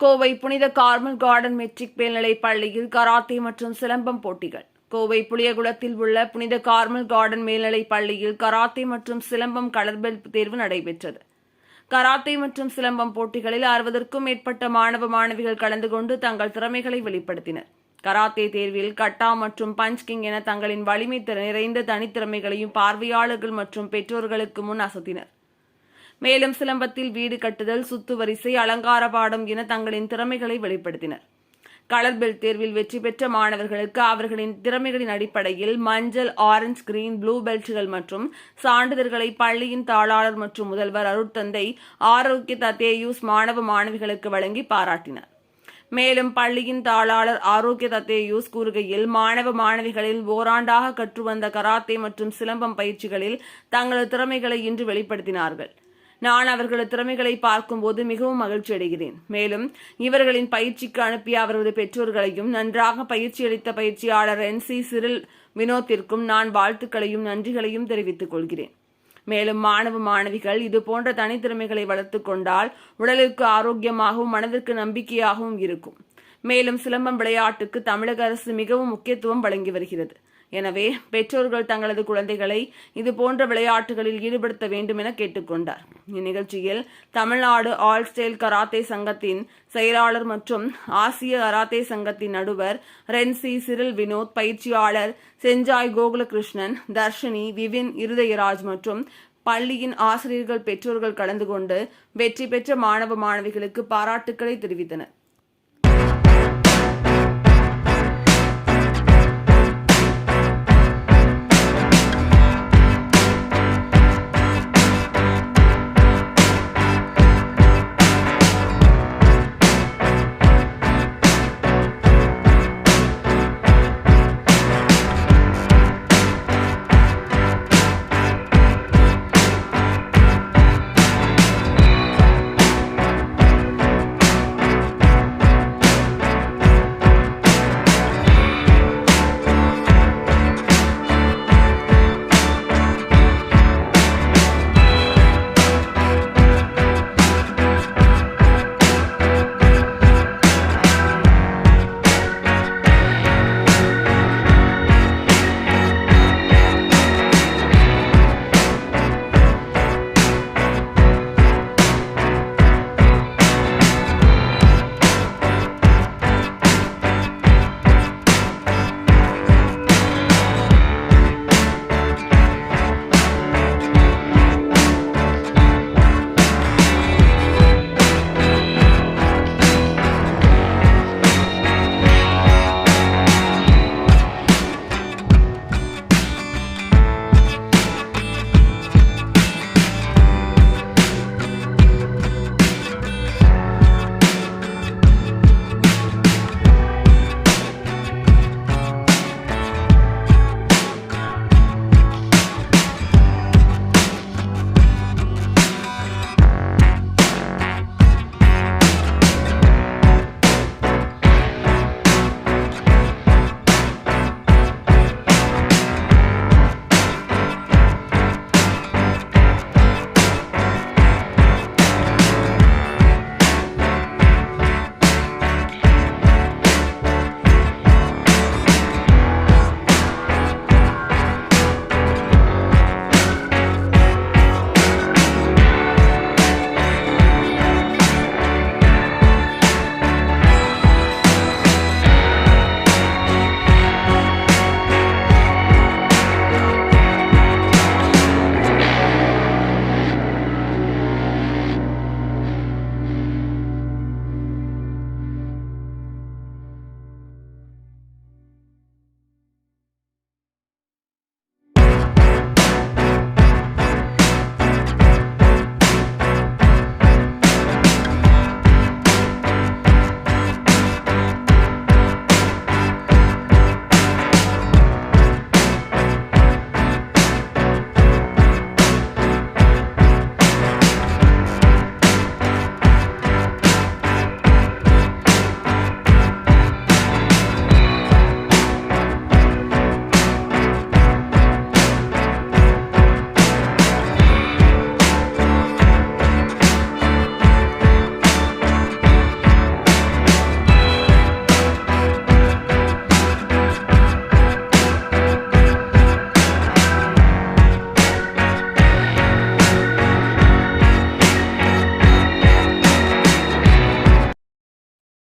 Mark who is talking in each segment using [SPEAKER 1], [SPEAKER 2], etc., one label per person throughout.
[SPEAKER 1] கோவை புனித Carmel garden matric மேல்நிலைப் பள்ளியில் கராத்தே மற்றும் சிலம்பம் போட்டிகள். கோவை புளியகுளத்தில் உள்ள புனித கார்மல் கார்டன் மேல்நிலைப் பள்ளியில் கராத்தே மற்றும் சிலம்பம் கலர் பெல்ட் தேர்வு நடைபெற்றது. கராத்தே மற்றும் சிலம்பம் போட்டிகளில் 60க்கும் மேற்பட்ட மாணவ மாணவிகள் கலந்து கொண்டு தங்கள் திறமைகளை வெளிப்படுத்தினர். கராத்தே தேர்வில் கட்டா மற்றும் பஞ்ச் கிங் என தங்களின் வலிமை நிறைந்த தனித்திறமைகளையும் பார்வையாளர்கள் மற்றும் பெற்றோர்களுக்கு முன் அசத்தினர். மேலும் சிலம்பத்தில் வீடு கட்டுதல், சுத்து வரிசை, அலங்கார பாடம் என தங்களின் திறமைகளை வெளிப்படுத்தினர். கலர் பெல்ட் தேர்வில் வெற்றி பெற்ற மாணவர்களுக்கு அவர்களின் திறமைகளின் அடிப்படையில் மஞ்சள், ஆரஞ்சு, கிரீன், ப்ளூ பெல்ட்கள் மற்றும் சான்றிதழ்களை பள்ளியின் தாளாளர் மற்றும் முதல்வர் அருட்தந்தை ஆரோக்கிய தத்தேயூஸ் மாணவ மாணவிகளுக்கு வழங்கி பாராட்டினார். மேலும் பள்ளியின் தாளாளர் ஆரோக்கிய தத்தேயூஸ் கூறுகையில், மாணவ மாணவிகளில் ஓராண்டாக கற்று வந்த கராத்தே மற்றும் சிலம்பம் பயிற்சிகளில் தங்களது திறமைகளை இன்று வெளிப்படுத்தினார்கள். நான் அவர்களது திறமைகளை பார்க்கும்போது மிகவும் மகிழ்ச்சி அடைகிறேன். மேலும் இவர்களின் பயிற்சிக்கு அனுப்பிய அவரது பெற்றோர்களையும் நன்றாக பயிற்சியளித்த பயிற்சியாளர் NC சிரில் வினோத்திற்கும் நான் வாழ்த்துக்களையும் நன்றிகளையும் தெரிவித்துக் கொள்கிறேன். மேலும் மாணவ மாணவிகள் இதுபோன்ற தனித்திறமைகளை வளர்த்துக் கொண்டால் உடலிற்கு ஆரோக்கியமாகவும் மனதிற்கு நம்பிக்கையாகவும் இருக்கும். மேலும் சிலம்பம் விளையாட்டுக்கு தமிழக அரசு மிகவும் முக்கியத்துவம் வழங்கி வருகிறது. எனவே பெற்றோர்கள் தங்களது குழந்தைகளை இதுபோன்ற விளையாட்டுகளில் ஈடுபடுத்த வேண்டும் என கேட்டுக்கொண்டார். இந்நிகழ்ச்சியில் தமிழ்நாடு ஆல் ஸ்டைல் கராத்தே சங்கத்தின் செயலாளர் மற்றும் ஆசிய கராத்தே சங்கத்தின் நடுவர் ரென்சி சிரில் வினோத், பயிற்சியாளர் செஞ்சாய் கோகுலகிருஷ்ணன், தர்ஷினி, விவின், இருதயராஜ் மற்றும் பள்ளியின் ஆசிரியர்கள், பெற்றோர்கள் கலந்து கொண்டு வெற்றி பெற்ற மாணவ மாணவிகளுக்கு பாராட்டுக்களை தெரிவித்தனர்.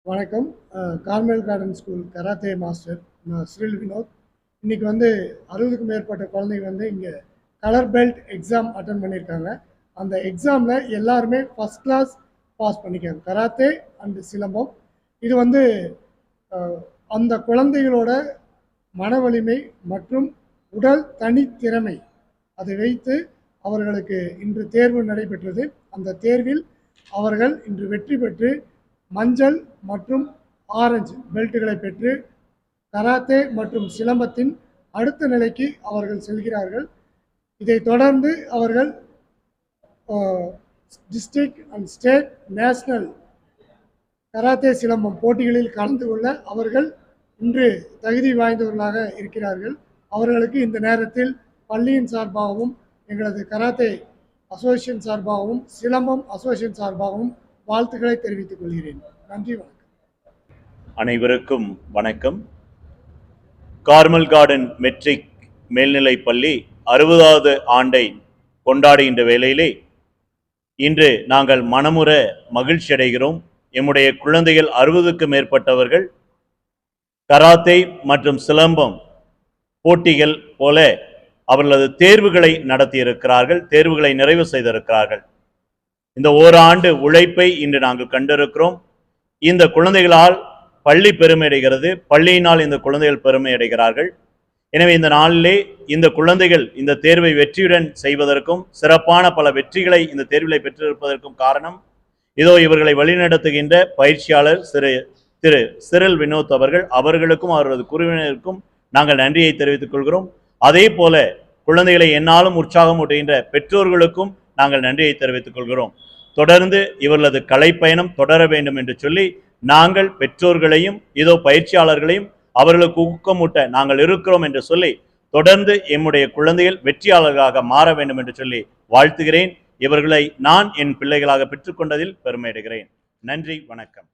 [SPEAKER 2] வணக்கம். Carmel garden school karate master நான் சிறில் வினோத். இன்னைக்கு வந்து 60க்கும் மேற்பட்ட குழந்தைங்க வந்து இங்கே கலர் பெல்ட் எக்ஸாம் அட்டன் பண்ணியிருக்காங்க. அந்த எக்ஸாமில் எல்லாருமே ஃபஸ்ட் கிளாஸ் பாஸ் பண்ணிக்காங்க, கராத்தே அண்டு சிலம்பம். இது வந்து அந்த குழந்தைகளோட மன வலிமை மற்றும் உடல் தனித்திறமை அதை வைத்து அவர்களுக்கு இன்று தேர்வு நடைபெற்றது. அந்த தேர்வில் அவர்கள் இன்று வெற்றி பெற்று மஞ்சள் மற்றும் ஆரஞ்சு பெல்ட்டுகளை பெற்று கராத்தே மற்றும் சிலம்பத்தின் அடுத்த நிலைக்கு அவர்கள் செல்கிறார்கள். இதை தொடர்ந்து அவர்கள் district and state national karate silambam போட்டிகளில் கலந்து கொள்ள அவர்கள் இன்று தகுதி வாய்ந்தவர்களாக இருக்கிறார்கள். அவர்களுக்கு இந்த நேரத்தில் பள்ளியின் சார்பாகவும் எங்களது கராத்தே அசோசியேஷன் சார்பாகவும் சிலம்பம் அசோசியேஷன் சார்பாகவும் வாழ்த்துக்களை தெரிவித்துக் கொள்கிறேன். நன்றி, வணக்கம்.
[SPEAKER 3] அனைவருக்கும் வணக்கம். கார்மல் கார்டன் மெட்ரிக் மேல்நிலைப் பள்ளி 60வது ஆண்டை கொண்டாடுகின்ற வேளையிலே இன்று நாங்கள் மனமுற மகிழ்ச்சி அடைகிறோம். எம்முடைய குழந்தைகள் 60க்கும் மேற்பட்டவர்கள் கராத்தே மற்றும் சிலம்பம் போட்டிகள் போல அவர்களது தேர்வுகளை நடத்தியிருக்கிறார்கள், தேர்வுகளை நிறைவு செய்திருக்கிறார்கள். இந்த ஓராண்டு உழைப்பை இன்று நாங்கள் கண்டிருக்கிறோம். இந்த குழந்தைகளால் பள்ளி பெருமை அடைகிறது, பள்ளியினால் இந்த குழந்தைகள் பெருமை அடைகிறார்கள். எனவே இந்த நாளிலே இந்த குழந்தைகள் இந்த தேர்வை வெற்றியுடன் செய்வதற்கும் சிறப்பான பல வெற்றிகளை இந்த தேர்விலை பெற்றிருப்பதற்கும் காரணம் இதோ இவர்களை வழிநடத்துகின்ற பயிற்சியாளர் திரு சிறில் வினோத் அவர்களுக்கும் அவரது குழுவினருக்கும் நாங்கள் நன்றியை தெரிவித்துக் கொள்கிறோம். அதே போல குழந்தைகளை என்னாலும் உற்சாகம் ஊட்டுகின்ற பெற்றோர்களுக்கும் நாங்கள் நன்றியை தெரிவித்துக் கொள்கிறோம். தொடர்ந்து இவர்களது கலைப்பயணம் தொடர வேண்டும் என்று சொல்லி நாங்கள் பெற்றோர்களையும் இதோ பயிற்சியாளர்களையும் அவர்களுக்கு ஊக்கமூட்ட நாங்கள் இருக்கிறோம் என்று சொல்லி தொடர்ந்து எம்முடைய குழந்தைகள் வெற்றியாளர்களாக மாற வேண்டும் என்று சொல்லி வாழ்த்துகிறேன். இவர்களை நான் என் பிள்ளைகளாக பெற்றுக்கொண்டதில் பெருமை அடைகிறேன். நன்றி, வணக்கம்.